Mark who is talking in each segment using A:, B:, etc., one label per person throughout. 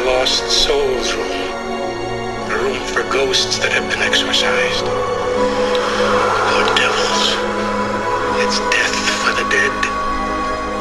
A: lost souls room. A room for ghosts that have been exorcised. Or devils. It's death for the dead.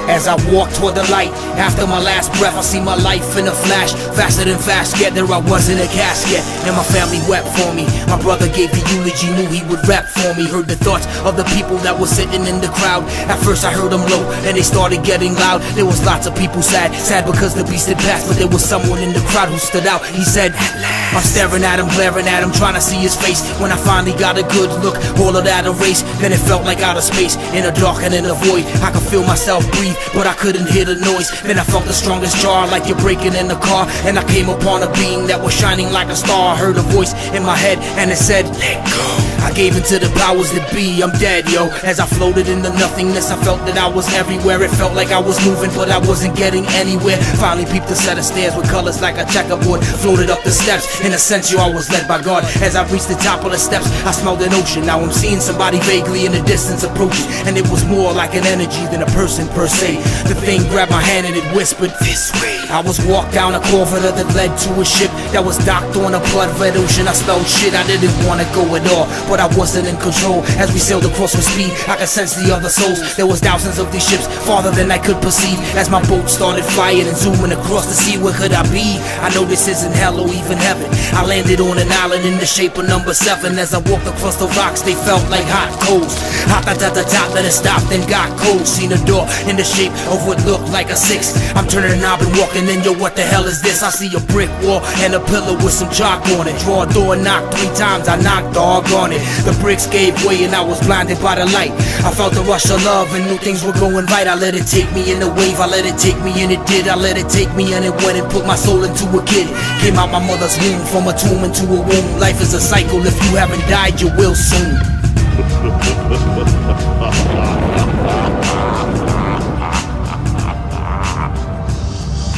B: As I walk toward the light, after my last breath, I see my life in a flash. Faster than fast, get there I was in a casket, and my family wept for me. My brother gave the eulogy, knew he would rap for me. Heard the thoughts of the people that were sitting in the crowd. At first I heard them low, then they started getting loud. There was lots of people sad because the beast had passed. But there was someone in the crowd who stood out. He said, I'm staring at him, glaring at him, trying to see his face. When I finally got a good look, all of that erased. Then it felt like outer space, in a dark and in a void. I could feel myself breathe, but I couldn't hear the noise. Then I felt the strongest jar, like you're breaking in the car. And I came upon a being that was shining like a star. I heard a voice in my head and it said, let go. I gave into the powers that be, I'm dead, yo. As I floated in the nothingness, I felt that I was everywhere. It felt like I was moving, but I wasn't getting anywhere. Finally peeped a set of stairs with colors like a checkerboard. Floated up the steps, in a sense, yo, I was led by God. As I reached the top of the steps, I smelled an ocean. Now I'm seeing somebody vaguely in the distance approaching, and it was more like an energy than a person per se. The thing grabbed my hand and it whispered, this way. I was walked down a corridor that led to a ship that was docked on a blood-red ocean. I smelled shit, I didn't want to go at all, but I wasn't in control. As we sailed across with speed, I could sense the other souls. There was thousands of these ships, farther than I could perceive. As my boat started flying and zooming across the sea, where could I be? I know this isn't hell or even heaven. I landed on an island in the shape of number 7. As I walked across the rocks, they felt like hot coals. Hot at the top, then it stopped and got cold. Seen a door in the shape of what looked like a 6. I'm turning a knob and walking in, yo, what the hell is this? I see a brick wall and a pillar with some chalk on it. Draw a door, knock 3 times, I knocked dog on it. The bricks gave way and I was blinded by the light. I felt the rush of love and knew things were going right. I let it take me in the wave, I let it take me and it did. I let it take me and it went and put my soul into a kid. Came out my mother's womb, from a tomb into a womb. Life is a cycle, if you haven't died you will soon.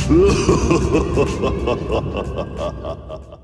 C: Ha ha ha ha ha ha.